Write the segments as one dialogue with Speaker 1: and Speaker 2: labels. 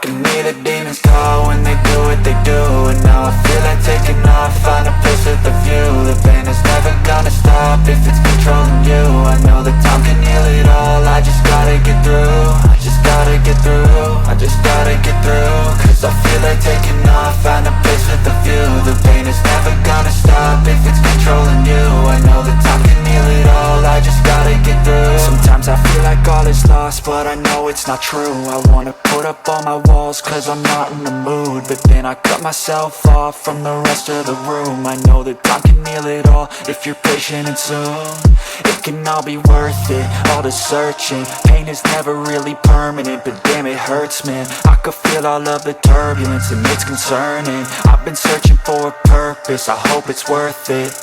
Speaker 1: can hear the demons call when they do what they do. And now I feel like taking off, find a place with a view. The pain is never gonna stop if it's controlling you. I know that time can heal it all, I just gotta get through. I just gotta get through, I just gotta get through. Cause I feel like taking off, find a place with a view. The pain is never gonna stop if it's controlling you. I know that time can heal it all, I just gotta get through. Sometimes I feel like all is lost, but I know it's not true. I wanna put up all my walls cause I'm not in the mood, but then I cut myself off from the rest of the room. I know that time can heal it all if you're patient and soon it can all be worth it, all the searching. Pain is never really permanent, but damn it hurts, man. I could feel all of the turbulence and it's concerning. I've been searching for a purpose, I hope it's worth it.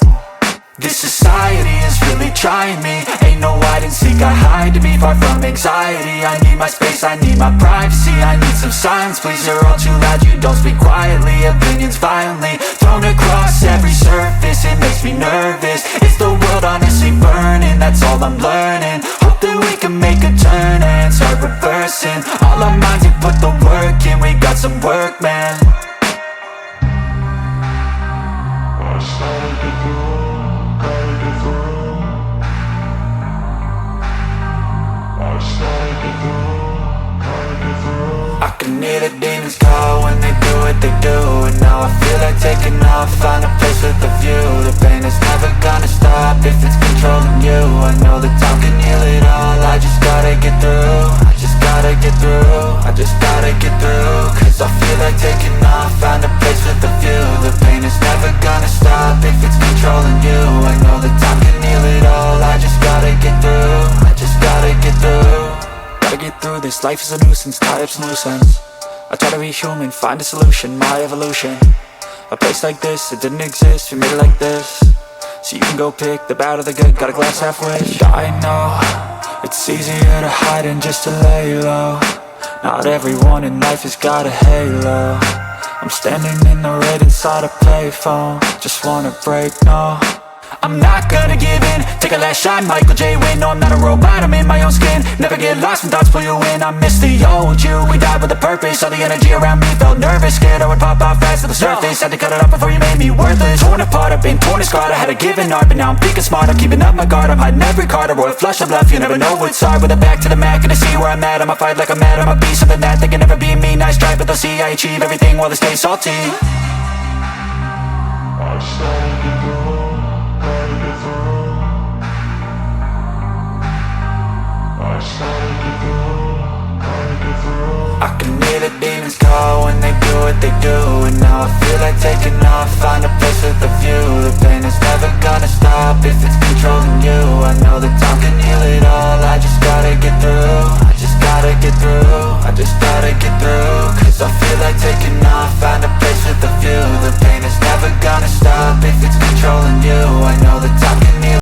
Speaker 1: This society is really trying me. Ain't no hide and seek, I hide to be far from anxiety. I need my space, I need my privacy. I need some silence, please, you're all too loud. You don't speak quietly, opinions violently thrown across every surface. It makes me nervous, is the world honestly burning? That's all I'm learning. Hope that we can make a turn and start reversing all our minds and put the work in. We got some work, man. I can hear the demons call when they do what they do. And now I feel like taking off, find a place with a view. The pain is never gonna stop if it's controlling you. I know that time can heal it all, I just gotta get through. I just gotta get through, I just gotta get through. Cause I feel like taking off, find a place with a view. The pain is never gonna stop if it's controlling you. I know that time can heal it all, I just gotta get through. I just gotta get through. Gotta get through this, life is a nuisance, tie up some loose ends. I try to be human, find a solution, my evolution. A place like this, it didn't exist, we made it like this. So you can go pick the bad or the good, got a glass half wish. I know, it's easier to hide than just to lay low. Not everyone in life has got a halo. I'm standing in the red inside a payphone, just wanna break, no. I'm not gonna give in, take a last shot, Michael J. Win. No, I'm not a robot, I'm in my own skin. Never get lost when thoughts pull you in. I miss the old you, we died with a purpose. All the energy around me felt nervous, scared I would pop out fast to the surface. Had to cut it off before you made me worthless. Torn apart, I've been torn and scarred. I had a given art, but now I'm thinking smart. I'm keeping up my guard, I'm hiding every card. A royal flush of bluff, you never know what's hard. With a back to the mat, gonna see where I'm at. I'ma fight like I'm mad, I'ma be something that they can never be me. Nice try, but they'll see I achieve everything while they stay salty. I started to go. I can hear the demons call when they do what they do. And now I feel like taking off, find a place with a view. The pain is never gonna stop if it's controlling you. I know that time can heal it all, I just gotta get through. I just gotta get through, I just gotta get through. Cause I feel like taking off, find a place with a view. The pain is never gonna stop if it's controlling you. I know that